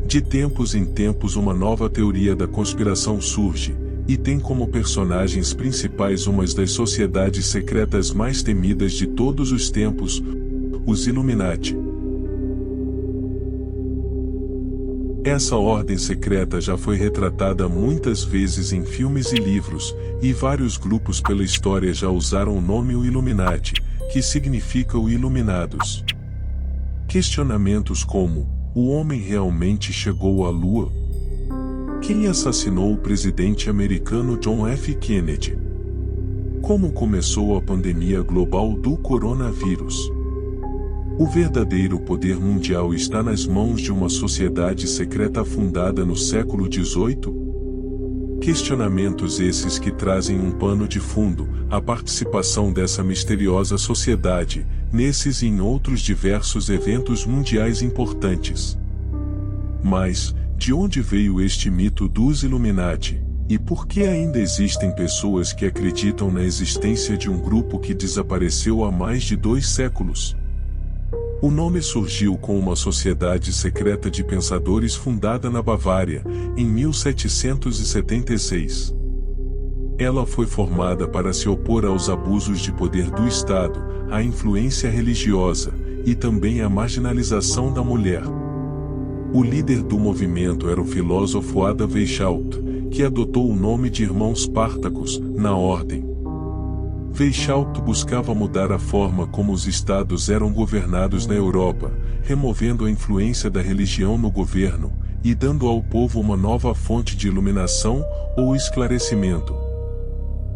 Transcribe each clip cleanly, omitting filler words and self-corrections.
De tempos em tempos uma nova teoria da conspiração surge, e tem como personagens principais uma das sociedades secretas mais temidas de todos os tempos, os Illuminati. Essa ordem secreta já foi retratada muitas vezes em filmes e livros, e vários grupos pela história já usaram o nome o Illuminati, que significa o Iluminados. Questionamentos como: o homem realmente chegou à Lua? Quem assassinou o presidente americano John F. Kennedy? Como começou a pandemia global do coronavírus? O verdadeiro poder mundial está nas mãos de uma sociedade secreta fundada no século XVIII? Questionamentos esses que trazem um pano de fundo, a participação dessa misteriosa sociedade, nesses e em outros diversos eventos mundiais importantes. Mas, de onde veio este mito dos Illuminati? E por que ainda existem pessoas que acreditam na existência de um grupo que desapareceu há mais de 2 séculos? O nome surgiu com uma sociedade secreta de pensadores fundada na Bavária, em 1776. Ela foi formada para se opor aos abusos de poder do Estado, à influência religiosa, e também à marginalização da mulher. O líder do movimento era o filósofo Adam Weishaupt, que adotou o nome de Irmãos Spartacus, na ordem. Weishaupt buscava mudar a forma como os estados eram governados na Europa, removendo a influência da religião no governo, e dando ao povo uma nova fonte de iluminação ou esclarecimento.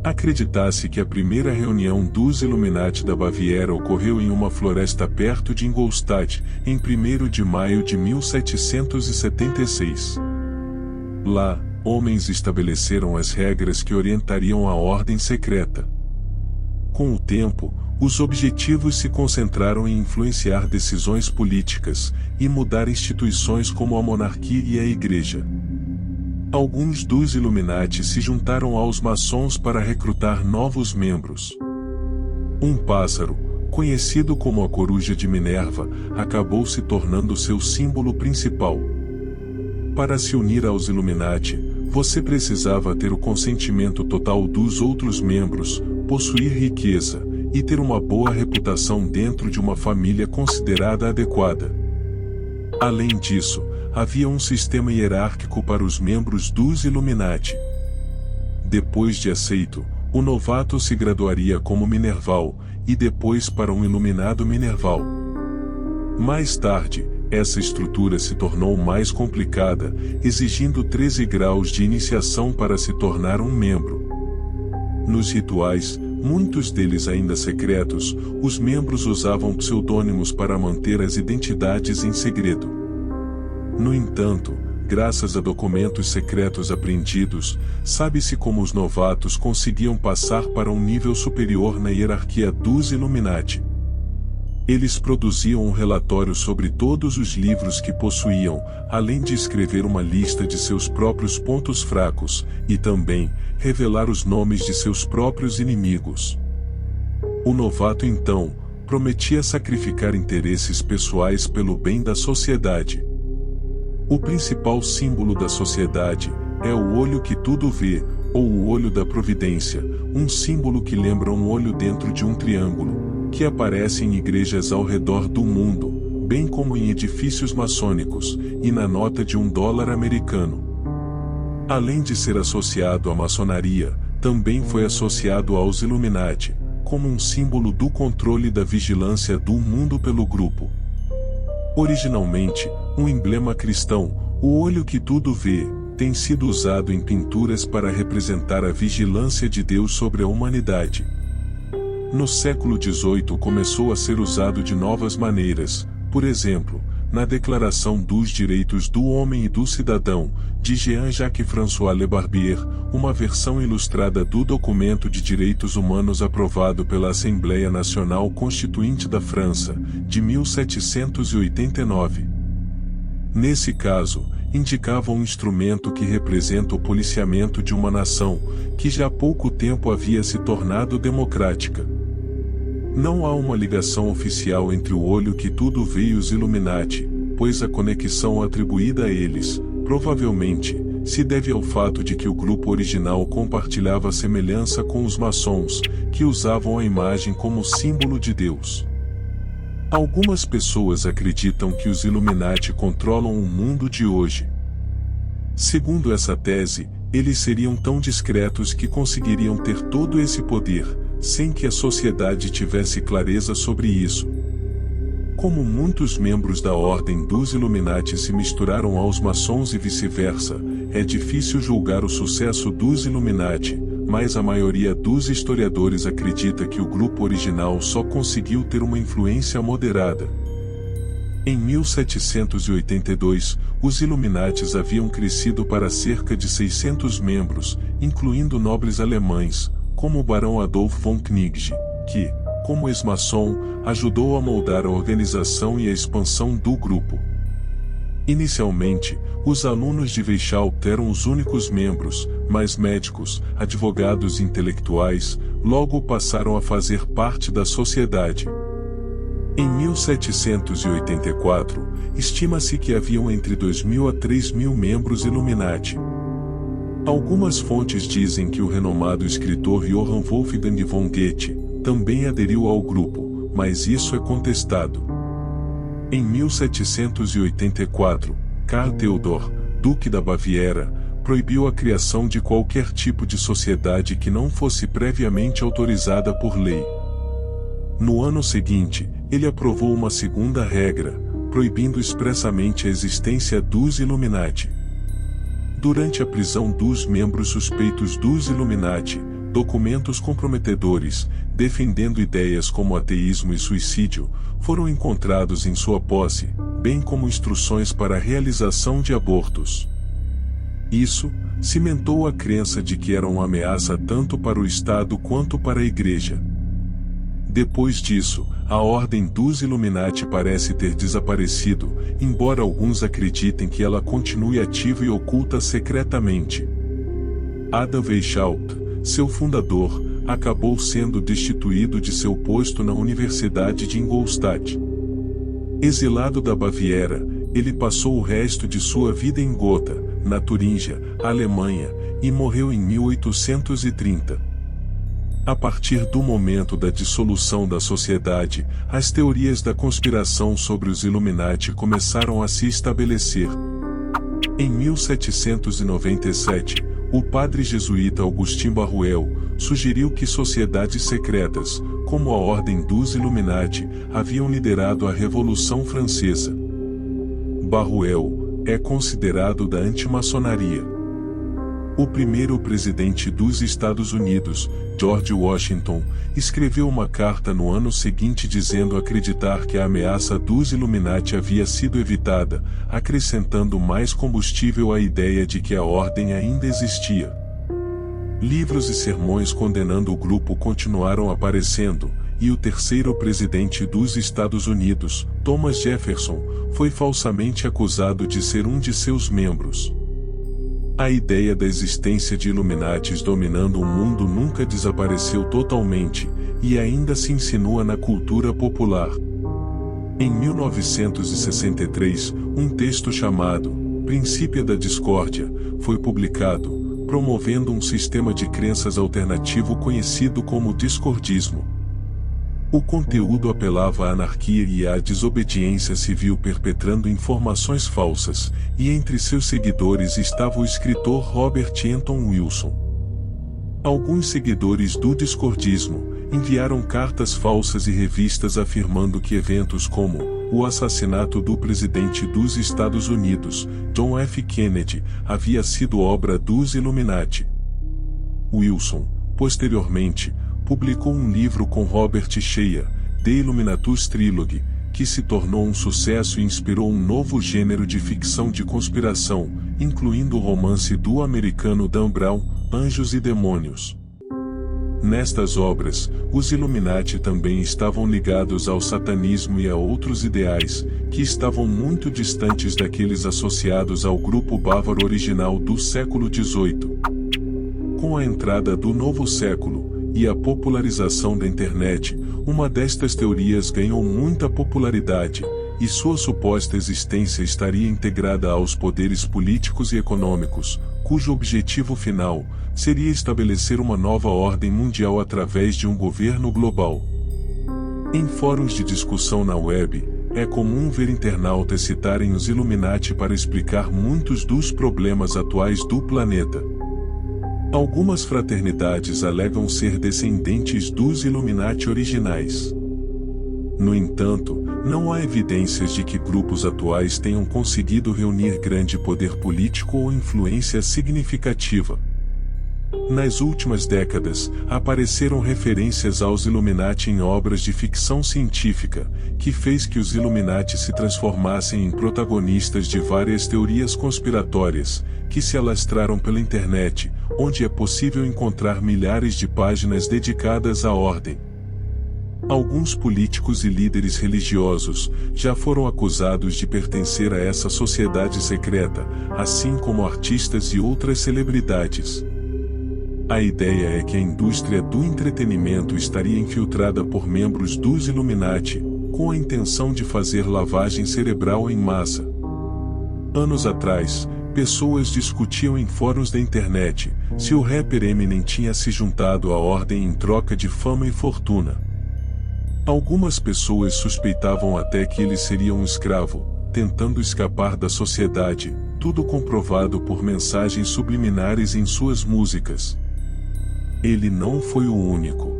Acredita-se que a primeira reunião dos Illuminati da Baviera ocorreu em uma floresta perto de Ingolstadt, em 1º de maio de 1776. Lá, homens estabeleceram as regras que orientariam a ordem secreta. Com o tempo, os objetivos se concentraram em influenciar decisões políticas, e mudar instituições como a monarquia e a igreja. Alguns dos Illuminati se juntaram aos maçons para recrutar novos membros. Um pássaro, conhecido como a coruja de Minerva, acabou se tornando seu símbolo principal. Para se unir aos Illuminati, você precisava ter o consentimento total dos outros membros, possuir riqueza, e ter uma boa reputação dentro de uma família considerada adequada. Além disso, havia um sistema hierárquico para os membros dos Illuminati. Depois de aceito, o novato se graduaria como Minerval, e depois para um Iluminado Minerval. Mais tarde, essa estrutura se tornou mais complicada, exigindo 13 graus de iniciação para se tornar um membro. Nos rituais, muitos deles ainda secretos, os membros usavam pseudônimos para manter as identidades em segredo. No entanto, graças a documentos secretos apreendidos, sabe-se como os novatos conseguiam passar para um nível superior na hierarquia dos Illuminati. Eles produziam um relatório sobre todos os livros que possuíam, além de escrever uma lista de seus próprios pontos fracos, e também revelar os nomes de seus próprios inimigos. O novato então prometia sacrificar interesses pessoais pelo bem da sociedade. O principal símbolo da sociedade é o olho que tudo vê, ou o olho da providência, um símbolo que lembra um olho dentro de um triângulo, que aparece em igrejas ao redor do mundo, bem como em edifícios maçônicos, e na nota de $1 americano. Além de ser associado à maçonaria, também foi associado aos Illuminati, como um símbolo do controle da vigilância do mundo pelo grupo. Originalmente, um emblema cristão, o olho que tudo vê, tem sido usado em pinturas para representar a vigilância de Deus sobre a humanidade. No século XVIII começou a ser usado de novas maneiras, por exemplo, na Declaração dos Direitos do Homem e do Cidadão, de Jean-Jacques François Le Barbier, uma versão ilustrada do Documento de Direitos Humanos aprovado pela Assembleia Nacional Constituinte da França, de 1789. Nesse caso, indicava um instrumento que representa o policiamento de uma nação, que já há pouco tempo havia se tornado democrática. Não há uma ligação oficial entre o olho que tudo vê e os Illuminati, pois a conexão atribuída a eles, provavelmente, se deve ao fato de que o grupo original compartilhava semelhança com os maçons, que usavam a imagem como símbolo de Deus. Algumas pessoas acreditam que os Illuminati controlam o mundo de hoje. Segundo essa tese, eles seriam tão discretos que conseguiriam ter todo esse poder, sem que a sociedade tivesse clareza sobre isso. Como muitos membros da Ordem dos Illuminati se misturaram aos maçons e vice-versa, é difícil julgar o sucesso dos Illuminati, mas a maioria dos historiadores acredita que o grupo original só conseguiu ter uma influência moderada. Em 1782, os Illuminatis haviam crescido para cerca de 600 membros, incluindo nobres alemães, como o barão Adolf von Knigge, que, como ex-maçom, ajudou a moldar a organização e a expansão do grupo. Inicialmente, os alunos de Weishaupt eram os únicos membros, mas médicos, advogados e intelectuais, logo passaram a fazer parte da sociedade. Em 1784, estima-se que haviam entre 2.000 a 3.000 membros Illuminati. Algumas fontes dizem que o renomado escritor Johann Wolfgang von Goethe também aderiu ao grupo, mas isso é contestado. Em 1784, Karl Theodor, Duque da Baviera, proibiu a criação de qualquer tipo de sociedade que não fosse previamente autorizada por lei. No ano seguinte, ele aprovou uma segunda regra, proibindo expressamente a existência dos Illuminati. Durante a prisão dos membros suspeitos dos Illuminati, documentos comprometedores, defendendo ideias como ateísmo e suicídio, foram encontrados em sua posse, bem como instruções para a realização de abortos. Isso cimentou a crença de que era uma ameaça tanto para o Estado quanto para a Igreja. Depois disso, a Ordem dos Illuminati parece ter desaparecido, embora alguns acreditem que ela continue ativa e oculta secretamente. Adam Weishaupt, seu fundador, acabou sendo destituído de seu posto na Universidade de Ingolstadt. Exilado da Baviera, ele passou o resto de sua vida em Gotha, na Turíngia, Alemanha, e morreu em 1830. A partir do momento da dissolução da sociedade, as teorias da conspiração sobre os Illuminati começaram a se estabelecer. Em 1797, o padre jesuíta Augustin Barruel sugeriu que sociedades secretas, como a Ordem dos Illuminati, haviam liderado a Revolução Francesa. Barruel é considerado da antimaçonaria. O primeiro presidente dos Estados Unidos, George Washington, escreveu uma carta no ano seguinte dizendo acreditar que a ameaça dos Illuminati havia sido evitada, acrescentando mais combustível à ideia de que a ordem ainda existia. Livros e sermões condenando o grupo continuaram aparecendo, e o terceiro presidente dos Estados Unidos, Thomas Jefferson, foi falsamente acusado de ser um de seus membros. A ideia da existência de Illuminatis dominando o mundo nunca desapareceu totalmente, e ainda se insinua na cultura popular. Em 1963, um texto chamado Princípio da Discórdia foi publicado, promovendo um sistema de crenças alternativo conhecido como discordismo. O conteúdo apelava à anarquia e à desobediência civil perpetrando informações falsas, e entre seus seguidores estava o escritor Robert Anton Wilson. Alguns seguidores do discordismo enviaram cartas falsas e revistas afirmando que eventos como o assassinato do presidente dos Estados Unidos, John F. Kennedy, havia sido obra dos Illuminati. Wilson, posteriormente, publicou um livro com Robert Shea, The Illuminatus Trilogy, que se tornou um sucesso e inspirou um novo gênero de ficção de conspiração, incluindo o romance do americano Dan Brown, Anjos e Demônios. Nestas obras, os Illuminati também estavam ligados ao satanismo e a outros ideais, que estavam muito distantes daqueles associados ao grupo bávaro original do século XVIII. Com a entrada do novo século, e a popularização da internet, uma destas teorias ganhou muita popularidade, e sua suposta existência estaria integrada aos poderes políticos e econômicos, cujo objetivo final seria estabelecer uma nova ordem mundial através de um governo global. Em fóruns de discussão na web, é comum ver internautas citarem os Illuminati para explicar muitos dos problemas atuais do planeta. Algumas fraternidades alegam ser descendentes dos Illuminati originais. No entanto, não há evidências de que grupos atuais tenham conseguido reunir grande poder político ou influência significativa. Nas últimas décadas, apareceram referências aos Illuminati em obras de ficção científica, que fez que os Illuminati se transformassem em protagonistas de várias teorias conspiratórias, que se alastraram pela internet, onde é possível encontrar milhares de páginas dedicadas à ordem. Alguns políticos e líderes religiosos já foram acusados de pertencer a essa sociedade secreta, assim como artistas e outras celebridades. A ideia é que a indústria do entretenimento estaria infiltrada por membros dos Illuminati, com a intenção de fazer lavagem cerebral em massa. Anos atrás, pessoas discutiam em fóruns da internet se o rapper Eminem tinha se juntado à ordem em troca de fama e fortuna. Algumas pessoas suspeitavam até que ele seria um escravo, tentando escapar da sociedade, tudo comprovado por mensagens subliminares em suas músicas. Ele não foi o único.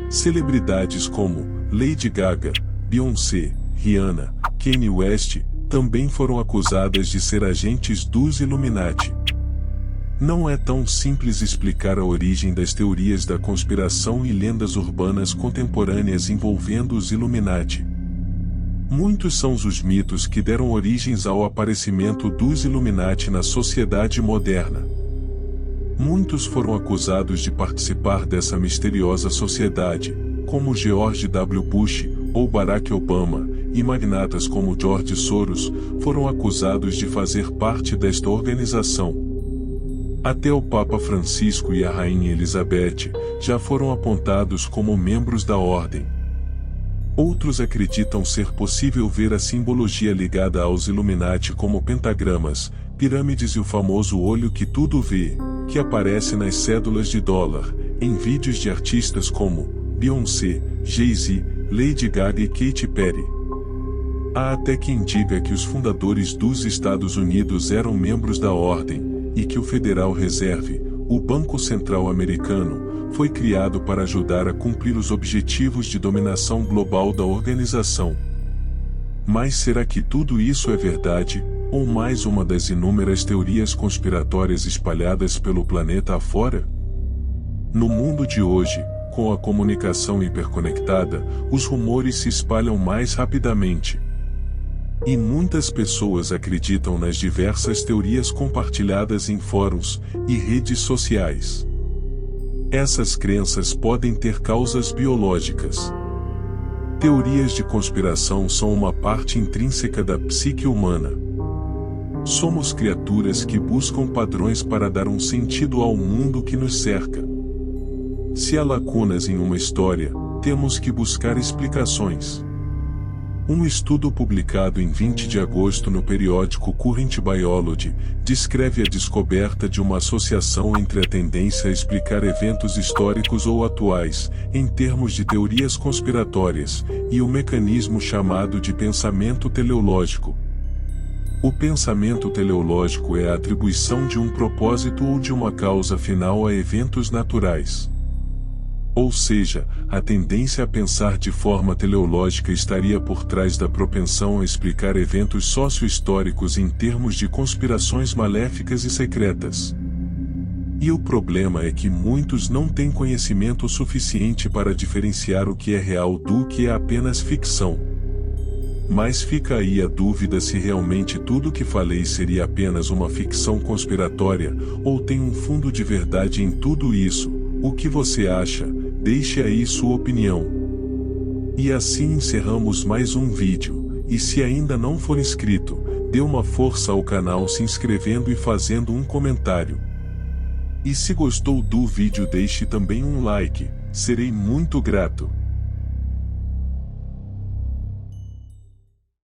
Celebridades como Lady Gaga, Beyoncé, Rihanna, Kanye West, também foram acusadas de ser agentes dos Illuminati. Não é tão simples explicar a origem das teorias da conspiração e lendas urbanas contemporâneas envolvendo os Illuminati. Muitos são os mitos que deram origens ao aparecimento dos Illuminati na sociedade moderna. Muitos foram acusados de participar dessa misteriosa sociedade, como George W. Bush ou Barack Obama, e magnatas como George Soros foram acusados de fazer parte desta organização. Até o Papa Francisco e a Rainha Elizabeth já foram apontados como membros da ordem. Outros acreditam ser possível ver a simbologia ligada aos Illuminati como pentagramas, pirâmides e o famoso olho que tudo vê, que aparece nas cédulas de dólar, em vídeos de artistas como Beyoncé, Jay-Z, Lady Gaga e Katy Perry. Há até quem diga que os fundadores dos Estados Unidos eram membros da ordem, e que o Federal Reserve, o Banco Central Americano, foi criado para ajudar a cumprir os objetivos de dominação global da organização. Mas será que tudo isso é verdade, ou mais uma das inúmeras teorias conspiratórias espalhadas pelo planeta afora? No mundo de hoje, com a comunicação hiperconectada, os rumores se espalham mais rapidamente. E muitas pessoas acreditam nas diversas teorias compartilhadas em fóruns e redes sociais. Essas crenças podem ter causas biológicas. Teorias de conspiração são uma parte intrínseca da psique humana. Somos criaturas que buscam padrões para dar um sentido ao mundo que nos cerca. Se há lacunas em uma história, temos que buscar explicações. Um estudo publicado em 20 de agosto no periódico Current Biology descreve a descoberta de uma associação entre a tendência a explicar eventos históricos ou atuais, em termos de teorias conspiratórias, e o mecanismo chamado de pensamento teleológico. O pensamento teleológico é a atribuição de um propósito ou de uma causa final a eventos naturais. Ou seja, a tendência a pensar de forma teleológica estaria por trás da propensão a explicar eventos sócio-históricos em termos de conspirações maléficas e secretas. E o problema é que muitos não têm conhecimento suficiente para diferenciar o que é real do que é apenas ficção. Mas fica aí a dúvida se realmente tudo o que falei seria apenas uma ficção conspiratória, ou tem um fundo de verdade em tudo isso. O que você acha? Deixe aí sua opinião. E assim encerramos mais um vídeo, e se ainda não for inscrito, dê uma força ao canal se inscrevendo e fazendo um comentário. E se gostou do vídeo deixe também um like, serei muito grato.